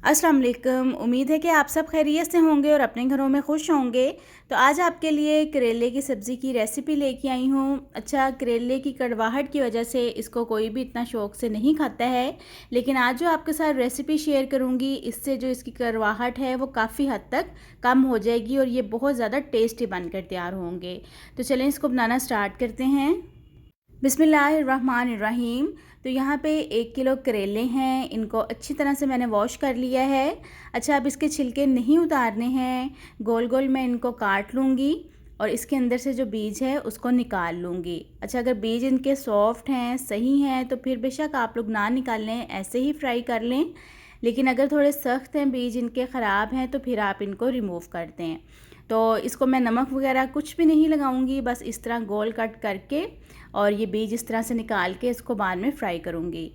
अस्सलाम वालेकुम। उम्मीद है कि आप सब खैरियत से होंगे और अपने घरों में खुश होंगे। तो आज आपके लिए करेले की सब्ज़ी की रेसिपी लेके आई हूँ। अच्छा, करेले की कड़वाहट की वजह से इसको कोई भी इतना शौक़ से नहीं खाता है, लेकिन आज जो आपके साथ रेसिपी शेयर करूँगी इससे जो इसकी कड़वाहट है वो काफ़ी हद तक कम हो जाएगी और ये बहुत ज़्यादा टेस्टी बनकर तैयार होंगे। तो चलें इसको बनाना स्टार्ट करते हैं। बिस्मिल्लाहिर्रहमानिर्रहीम। तो यहाँ पे 1 किलो करेले हैं, इनको अच्छी तरह से मैंने वॉश कर लिया है। अच्छा, अब इसके छिलके नहीं उतारने हैं, गोल गोल मैं इनको काट लूँगी और इसके अंदर से जो बीज है उसको निकाल लूँगी। अच्छा, अगर बीज इनके सॉफ्ट हैं, सही हैं, तो फिर बेशक आप लोग ना निकालें, ऐसे ही फ्राई कर लें। लेकिन अगर थोड़े सख्त हैं, बीज इनके ख़राब हैं, तो फिर आप इनको रिमूव कर दें। तो इसको मैं नमक वगैरह कुछ भी नहीं लगाऊंगी, बस इस तरह गोल कट करके और ये बीज इस तरह से निकाल के इसको बाद में फ्राई करूंगी।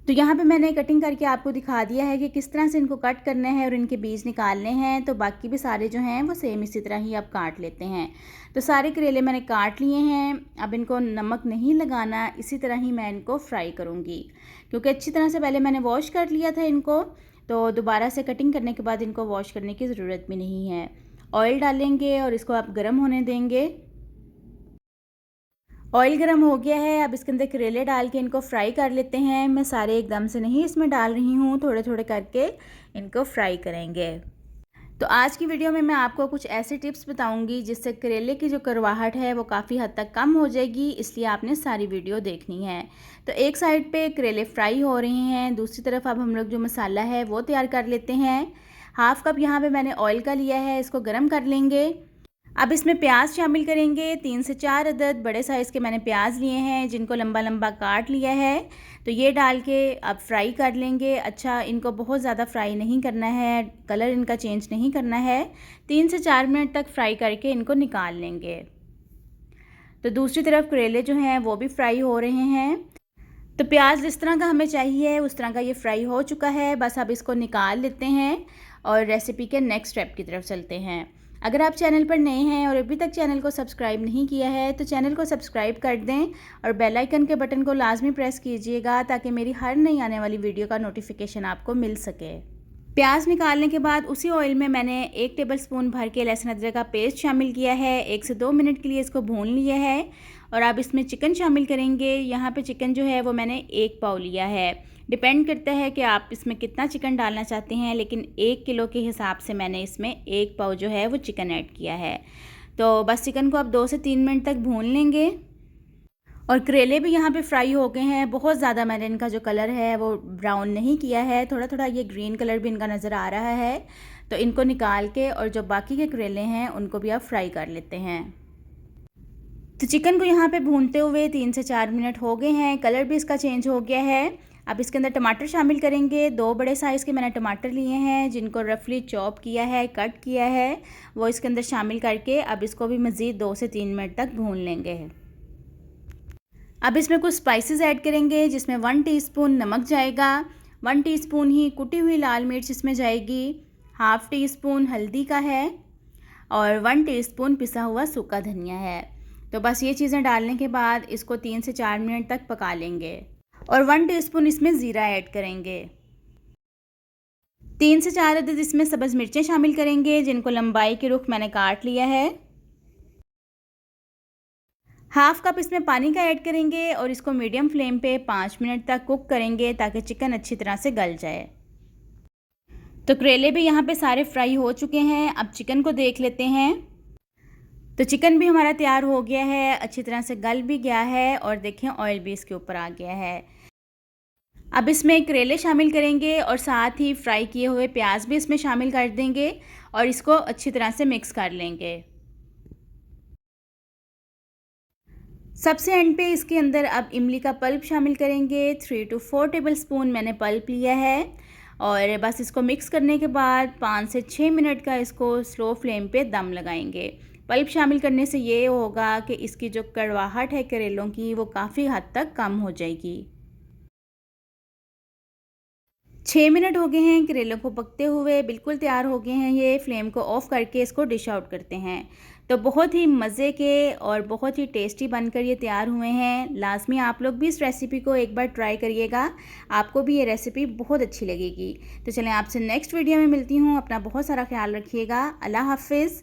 तो यहाँ पे मैंने कटिंग करके आपको दिखा दिया है कि किस तरह से इनको कट करना है और इनके बीज निकालने हैं। तो बाकी भी सारे जो हैं वो सेम इसी तरह ही आप काट लेते हैं। तो सारे करेले मैंने काट लिए हैं। अब इनको नमक नहीं लगाना, इसी तरह ही मैं इनको फ्राई करूँगी, क्योंकि अच्छी तरह से पहले मैंने वॉश कर लिया था इनको, तो दोबारा से कटिंग करने के बाद इनको वॉश करने की ज़रूरत भी नहीं है। ऑयल डालेंगे और इसको आप गर्म होने देंगे। ऑयल गर्म हो गया है, अब इसके अंदर करेले डाल के इनको फ्राई कर लेते हैं। मैं सारे एकदम से नहीं इसमें डाल रही हूँ, थोड़े थोड़े करके इनको फ्राई करेंगे। तो आज की वीडियो में मैं आपको कुछ ऐसे टिप्स बताऊंगी जिससे करेले की जो करवाहट है वो काफ़ी हद तक कम हो जाएगी, इसलिए आपने सारी वीडियो देखनी है। तो एक साइड पे करेले फ्राई हो रहे हैं, दूसरी तरफ अब हम लोग जो मसाला है वो तैयार कर लेते हैं। हाफ़ कप यहाँ पे मैंने ऑयल का लिया है, इसको गर्म कर लेंगे। अब इसमें प्याज शामिल करेंगे। 3 से 4 अदद बड़े साइज़ के मैंने प्याज लिए हैं, जिनको लंबा लंबा काट लिया है। तो ये डाल के अब फ्राई कर लेंगे। अच्छा, इनको बहुत ज़्यादा फ्राई नहीं करना है, कलर इनका चेंज नहीं करना है। 3 से 4 मिनट तक फ्राई करके इनको निकाल लेंगे। तो दूसरी तरफ करेले जो हैं वो भी फ्राई हो रहे हैं। तो प्याज जिस तरह का हमें चाहिए उस तरह का ये फ्राई हो चुका है। बस अब इसको निकाल लेते हैं और रेसिपी के नेक्स्ट स्टेप की तरफ चलते हैं। अगर आप चैनल पर नए हैं और अभी तक चैनल को सब्सक्राइब नहीं किया है तो चैनल को सब्सक्राइब कर दें और बेल आइकन के बटन को लाजमी प्रेस कीजिएगा, ताकि मेरी हर नई आने वाली वीडियो का नोटिफिकेशन आपको मिल सके। प्याज निकालने के बाद उसी ऑयल में मैंने 1 टेबलस्पून भर के लहसुन अदरक का पेस्ट शामिल किया है। 1 से 2 मिनट के लिए इसको भून लिया है और अब इसमें चिकन शामिल करेंगे। यहाँ पे चिकन जो है वो मैंने 1 पाव लिया है। डिपेंड करता है कि आप इसमें कितना चिकन डालना चाहते हैं, लेकिन 1 किलो के हिसाब से मैंने इसमें 1 पाव जो है वो चिकन ऐड किया है। तो बस चिकन को अब 2 से 3 मिनट तक भून लेंगे। और करेले भी यहाँ पे फ्राई हो गए हैं। बहुत ज़्यादा मैंने इनका जो कलर है वो ब्राउन नहीं किया है, थोड़ा थोड़ा ये ग्रीन कलर भी इनका नज़र आ रहा है। तो इनको निकाल के और जो बाकी के करेले हैं उनको भी आप फ्राई कर लेते हैं। तो चिकन को यहाँ पे भूनते हुए 3 से 4 मिनट हो गए हैं, कलर भी इसका चेंज हो गया है। अब इसके अंदर टमाटर शामिल करेंगे। 2 बड़े साइज़ के मैंने टमाटर लिए हैं, जिनको रफली चॉप किया है, कट किया है, वो इसके अंदर शामिल करके अब इसको भी मज़ीद 2 से 3 मिनट तक भून लेंगे। अब इसमें कुछ स्पाइसेस ऐड करेंगे, जिसमें 1 टीस्पून नमक जाएगा, 1 टीस्पून ही कुटी हुई लाल मिर्च इसमें जाएगी, हाफ़ टी स्पून हल्दी का है और 1 टीस्पून पिसा हुआ सूखा धनिया है। तो बस ये चीज़ें डालने के बाद इसको 3 से 4 मिनट तक पका लेंगे और 1 टीस्पून इसमें ज़ीरा ऐड करेंगे। 3 से 4 अदद इसमें सब्ज़ मिर्चें शामिल करेंगे, जिनको लंबाई के रुख मैंने काट लिया है। हाफ़ कप इसमें पानी का ऐड करेंगे और इसको मीडियम फ्लेम पे 5 मिनट तक कुक करेंगे, ताकि चिकन अच्छी तरह से गल जाए। तो करेले भी यहाँ पे सारे फ्राई हो चुके हैं। अब चिकन को देख लेते हैं। तो चिकन भी हमारा तैयार हो गया है, अच्छी तरह से गल भी गया है और देखें ऑयल भी इसके ऊपर आ गया है। अब इसमें करेले शामिल करेंगे और साथ ही फ्राई किए हुए प्याज भी इसमें शामिल कर देंगे और इसको अच्छी तरह से मिक्स कर लेंगे। सबसे एंड पे इसके अंदर अब इमली का पल्प शामिल करेंगे। 3 to 4 टेबलस्पून मैंने पल्प लिया है और बस इसको मिक्स करने के बाद 5 से 6 मिनट का इसको स्लो फ्लेम पे दम लगाएंगे। पल्प शामिल करने से ये होगा कि इसकी जो कड़वाहट है करेलों की वो काफ़ी हद तक कम हो जाएगी। 6 मिनट हो गए हैं करेलों को पकते हुए, बिल्कुल तैयार हो गए हैं ये। फ्लेम को ऑफ़ करके इसको डिश आउट करते हैं। तो बहुत ही मज़े के और बहुत ही टेस्टी बनकर ये तैयार हुए हैं। लाज़मी आप लोग भी इस रेसिपी को एक बार ट्राई करिएगा, आपको भी ये रेसिपी बहुत अच्छी लगेगी। तो चलें आपसे नेक्स्ट वीडियो में मिलती हूँ। अपना बहुत सारा ख्याल रखिएगा। अल्लाह हाफ़िज़।